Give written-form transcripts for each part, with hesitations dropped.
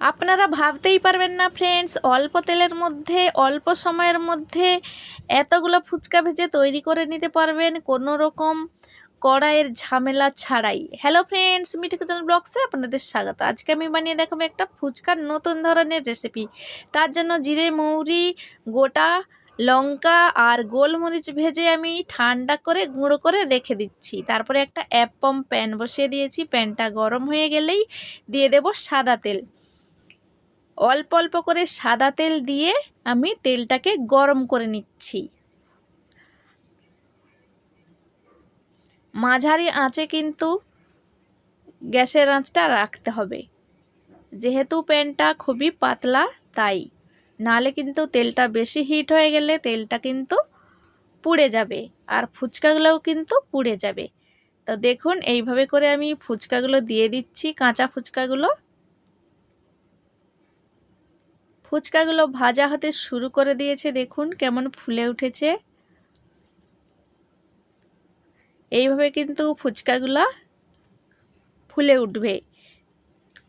আপনারা ভাবতেই পারবেন না ফ্রেন্ডস, অল্প তেলের মধ্যে অল্প সময়ের মধ্যে এতগুলো ফুচকা ভেজে তৈরি করে নিতে পারবেন কোনো রকম কড়াইয়ের ঝামেলা ছাড়াই। হ্যালো ফ্রেন্ডস, মিঠু কিচেন ব্লগসে আপনাদের স্বাগত। আজকে আমি বানিয়ে দেখাবো একটা ফুচকার নতুন ধরনের রেসিপি। তার জন্য জিরে, মৌরি, গোটা লঙ্কা আর গোলমরিচ ভেজে আমি ঠান্ডা করে গুঁড়ো করে রেখে দিচ্ছি। তারপরে একটা অ্যাপম প্যান বসিয়ে দিয়েছি। প্যানটা গরম হয়ে গেলেই দিয়ে দেব সাদা তেল। অল্প অল্প করে সাদা তেল দিয়ে আমি তেলটাকে গরম করে নিচ্ছি। মাঝারি আঁচে কিন্তু গ্যাসের আঁচটা রাখতে হবে, যেহেতু প্যানটা খুবই পাতলা তাই। নাহলে কিন্তু তেলটা বেশি হিট হয়ে গেলে তেলটা কিন্তু পুড়ে যাবে আর ফুচকাগুলোও কিন্তু পুড়ে যাবে। তো দেখুন এইভাবে করে আমি ফুচকাগুলো দিয়ে দিচ্ছি। কাঁচা ফুচকাগুলো ভাজা হতে শুরু করে দিয়েছে। দেখুন কেমন ফুলে উঠেছে। এইভাবে কিন্তু ফুচকাগুলো ফুলে উঠবে।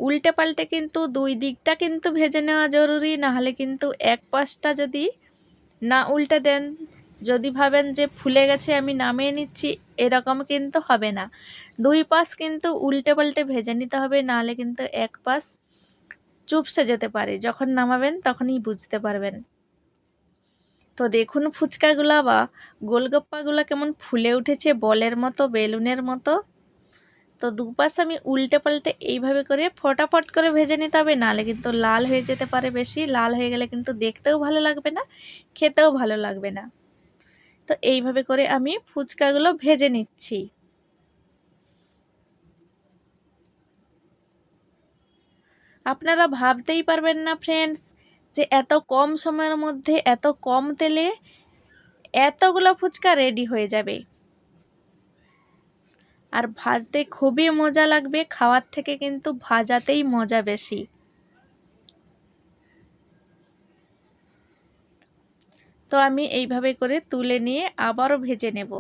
উল্টে পাল্টে কিন্তু দুই দিকটা কিন্তু ভেজে নেওয়া জরুরি, নাহলে কিন্তু এক পাশটা যদি না উল্টে দেন, যদি ভাবেন যে ফুলে গেছে আমি নামিয়ে নিচ্ছি, এরকম কিন্তু হবে না। দুই পাশ কিন্তু উল্টে পাল্টে ভেজে নিতে হবে, নাহলে কিন্তু এক পাশ চুপসে যেতে পারে। যখন নামাবেন তখনই বুঝতে পারবেন। তো দেখুন ফুচকাগুলো বা গোলগপ্পাগুলো কেমন ফুলে উঠেছে, বলের মতো, বেলুনের মতো। তো দুপাশ আমি উল্টে পাল্টে এইভাবে করে ফটাফট করে ভেজে নিতে হবে, নাহলে কিন্তু লাল হয়ে যেতে পারে। বেশি লাল হয়ে গেলে কিন্তু দেখতেও ভালো লাগবে না, খেতেও ভালো লাগবে না। তো এইভাবে করে আমি ফুচকাগুলো ভেজে নিচ্ছি। আপনারা ভাবতেই পারবেন না ফ্রেন্ডস, যে এত কম সময়ের মধ্যে এত কম তেলে এতগুলো ফুচকা রেডি হয়ে যাবে। আর ভাজতে খুবই মজা লাগবে, খাওয়ার থেকে কিন্তু ভাজাতেই মজা বেশি। তো আমি এইভাবে করে তুলে নিয়ে আবারও ভেজে নেব।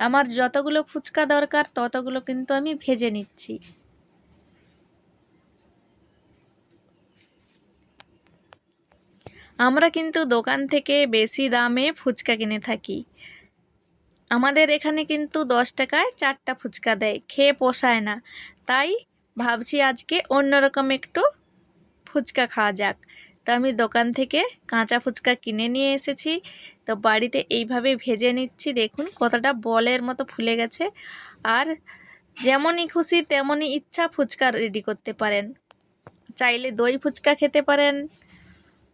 আমার যতগুলো ফুচকা দরকার ততগুলো কিন্তু আমি ভেজে নিচ্ছি। আমরা কিন্তু দোকান থেকে বেশি দামে ফুচকা কিনে থাকি। আমাদের এখানে কিন্তু 10 টাকায় 4টা ফুচকা দেয়, খেয়ে পোষায় না। তাই ভাবছি আজকে অন্যরকম একটু ফুচকা খাওয়া যাক। তো আমি দোকান থেকে কাঁচা ফুচকা কিনে নিয়ে এসেছি। তো বাড়িতে এইভাবে ভেজে নিচ্ছি। দেখুন কতটা বলের মতো ফুলে গেছে। আর যেমনই খুশি তেমনই ইচ্ছা ফুচকা রেডি করতে পারেন। চাইলে দই ফুচকা খেতে পারেন,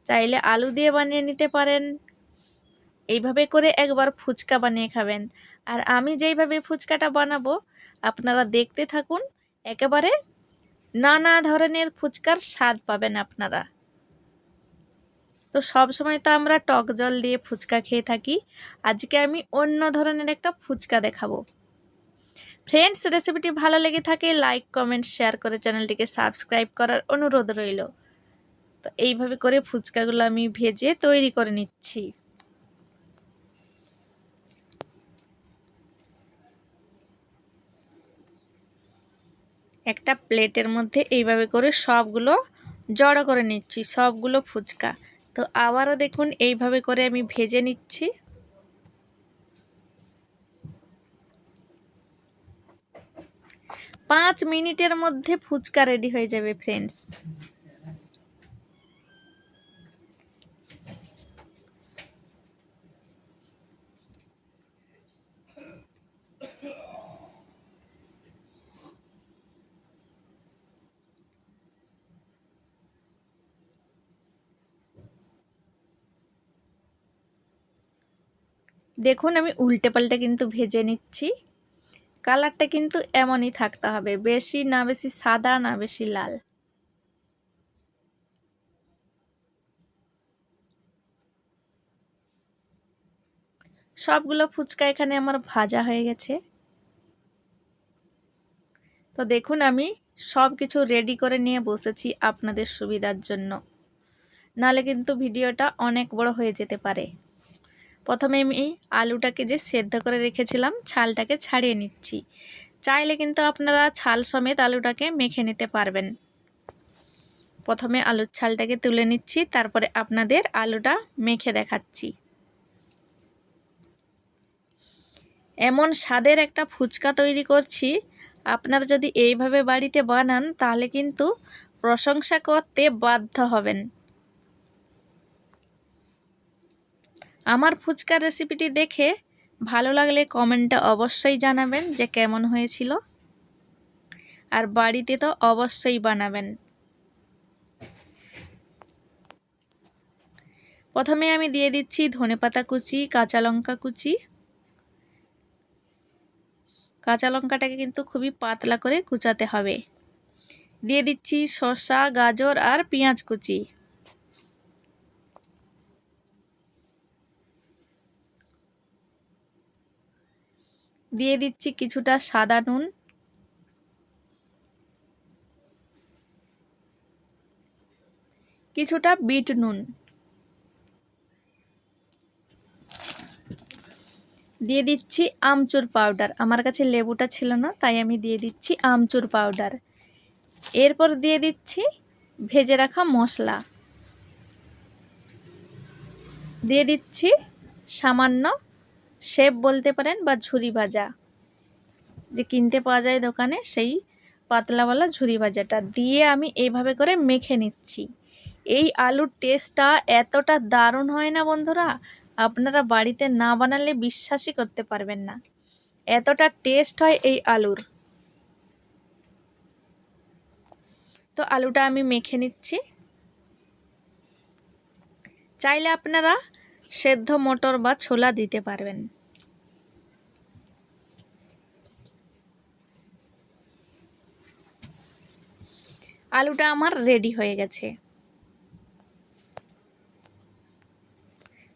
চাইলে আলু দিয়ে বানিয়ে নিতে পারেন। এইভাবে করে একবার ফুচকা বানিয়ে খাবেন। আর আমি যেইভাবে ফুচকাটা বানাবো আপনারা দেখতে থাকুন, একেবারে নানা ধরনের ফুচকার স্বাদ পাবেন আপনারা। তো সব সময় তো আমরা টক জল দিয়ে ফুচকা খেয়ে থাকি, আজকে আমি অন্য ধরনের একটা ফুচকা দেখাবো। ফ্রেন্ডস, রেসিপিটি ভালো লেগে থাকে লাইক, কমেন্ট, শেয়ার করে চ্যানেলটিকে সাবস্ক্রাইব করার অনুরোধ রইল। তো এইভাবে করে ফুচকাগুলো আমি ভেজে তৈরি করে নিচ্ছি। একটা প্লেটের মধ্যে এইভাবে করে সবগুলো জড়ো করে নিচ্ছি, সবগুলো ফুচকা। তো আবারও দেখুন এইভাবে করে আমি ভেজে নিচ্ছি। পাঁচ মিনিটের মধ্যে ফুচকা রেডি হয়ে যাবে ফ্রেন্ডস। দেখুন আমি উল্টে পাল্টে কিন্তু ভেজে নিচ্ছি। কালারটা কিন্তু এমনই থাকতে হবে, বেশি না বেশি সাদা না বেশি লাল। সবগুলো ফুচকা এখানে আমার ভাজা হয়ে গেছে। তো দেখুন আমি সব কিছু রেডি করে নিয়ে বসেছি আপনাদের সুবিধার জন্য, নাহলে কিন্তু ভিডিওটা অনেক বড় হয়ে যেতে পারে। প্রথমে আমি আলুটাকে যে সেদ্ধ করে রেখেছিলাম ছালটাকে ছাড়িয়ে নিচ্ছি। চাইলে কিন্তু আপনারা ছাল সমেত আলুটাকে মেখে নিতে পারবেন। প্রথমে আলুর ছালটাকে তুলে নিচ্ছি, তারপরে আপনাদের আলুটা মেখে দেখাচ্ছি। এমন স্বাদের একটা ফুচকা তৈরি করছি, আপনারা যদি এইভাবে বাড়িতে বানান তাহলে কিন্তু প্রশংসা করতে বাধ্য হবেন। আমার ফুচকার রেসিপিটি দেখে ভালো লাগলে কমেন্টে অবশ্যই জানাবেন যে কেমন হয়েছিল, আর বাড়িতে তো অবশ্যই বানাবেন। প্রথমে আমি দিয়ে দিচ্ছি ধনেপাতা কুচি, কাঁচা লঙ্কা কুচি। কাঁচা লঙ্কাটাকে কিন্তু খুবই পাতলা করে কুচাতে হবে। দিয়ে দিচ্ছি শসা, গাজর আর পেঁয়াজ কুচি। দিয়ে দিচ্ছি কিছুটা সাদা নুন, কিছুটা বিট নুন, দিয়ে দিচ্ছি আমচুর পাউডার। আমার কাছে লেবুটা ছিল না, তাই আমি দিয়ে দিচ্ছি আমচুর পাউডার। এরপর দিয়ে দিচ্ছি ভেজে রাখা মশলা, দিয়ে দিচ্ছি সামান্য শেপ বলতে পারেন বা ঝুরি ভাজা, যে কিনতে পাওয়া যায় দোকানে, সেই পাতলাওয়ালা ঝুরি ভাজাটা দিয়ে আমি এইভাবে করে মেখে নিচ্ছি। এই আলুর টেস্টটা এতটা দারুণ হয় না বন্ধুরা, আপনারা বাড়িতে না বানালে বিশ্বাসই করতে পারবেন না, এতটা টেস্ট হয় এই আলুর। তো আলুটা আমি মেখে নিচ্ছি। চাইলে আপনারা সেদ্ধ মটর বা ছোলা দিতে পারবেন। আলুটা আমার রেডি হয়ে গেছে।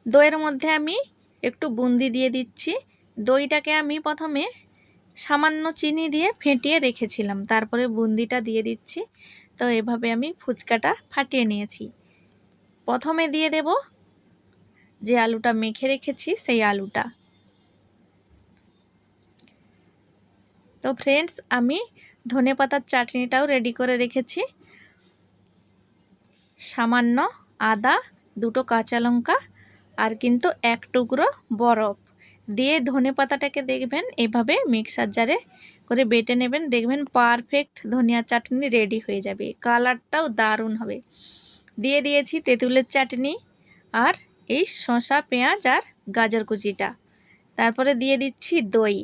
দইয়ের মধ্যে আমি একটু বুন্দি দিয়ে দিচ্ছি। দইটাকে আমি প্রথমে সামান্য চিনি দিয়ে ফেটিয়ে রেখেছিলাম, তারপরে বুন্দিটা দিয়ে দিচ্ছি। তো এভাবে আমি ফুচকাটা ফাটিয়ে নিয়েছি। প্রথমে দিয়ে দেব যে আলুটা মেখে রেখেছি সেই আলুটা। তো ফ্রেন্ডস, আমি ধনেপাতার চাটনিটাও রেডি করে রেখেছি। সামান্য আদা, দুটো কাঁচা লঙ্কা আর কিন্তু এক টুকরো বরফ দিয়ে ধনেপাতাটাকে দেখবেন এভাবে মিক্সার জারে করে বেটে নেবেন, দেখবেন পারফেক্ট ধনিয়া চাটনি রেডি হয়ে যাবে, কালারটাও দারুণ হবে। দিয়ে দিয়েছি তেঁতুলের চাটনি আর এই শসা, পেঁয়াজ আর গাজর কুচিটা। তারপরে দিয়ে দিচ্ছি দই।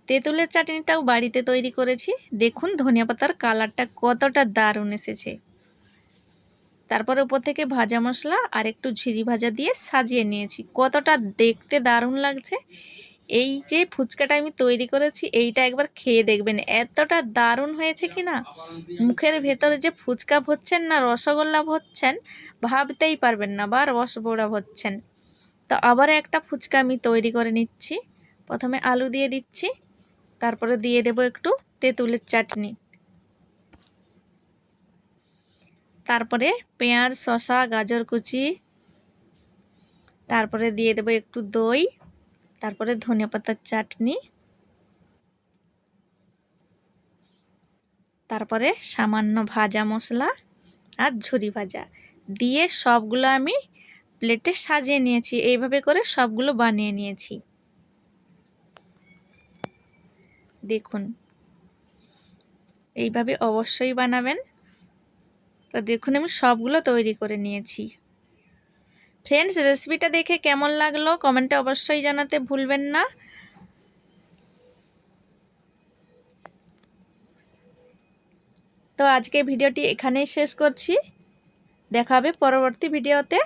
তেঁতুলের চাটনিটাও বাড়িতে তৈরি করেছি, দেখুন ধনিয়া পাতার কালারটা কতটা দারুণ এসেছে। তারপরে উপর থেকে ভাজা মশলা আর একটু ঝিরি ভাজা দিয়ে সাজিয়ে নিয়েছি, কতটা দেখতে দারুণ লাগছে। এই যে ফুচকাটা আমি তৈরি করেছি, এইটা একবার খেয়ে দেখবেন, এতটা দারুণ হয়েছে কি না, মুখের ভেতরে যে ফুচকা ভরছেন না রসগোল্লা ভরছেন ভাবতেই পারবেন না, বা রসবড়া ভরছেন। তো আবার একটা ফুচকা আমি তৈরি করে নিচ্ছি। প্রথমে আলু দিয়ে দিচ্ছি, তারপরে দিয়ে দেব একটু তেঁতুলের চাটনি, তারপরে পেঁয়াজ, শসা, গাজর কুচি, তারপরে দিয়ে দেব একটু দই, তারপরে ধনেপাতার চাটনি, তারপরে সামান্য ভাজা মশলা আর ঝুরি ভাজা দিয়ে সবগুলো আমি প্লেটে সাজিয়ে নিয়েছি। এইভাবে করে সবগুলো বানিয়ে নিয়েছি, দেখুন এইভাবে অবশ্যই বানাবেন। তো দেখুন আমি সবগুলো তৈরি করে নিয়েছি। ফ্রেন্ডস, রেসিপিটা দেখে কেমন লাগলো কমেন্টে অবশ্যই জানাতে ভুলবেন না। তো আজকে ভিডিওটি এখানেই শেষ করছি, দেখা হবে পরবর্তী ভিডিওতে।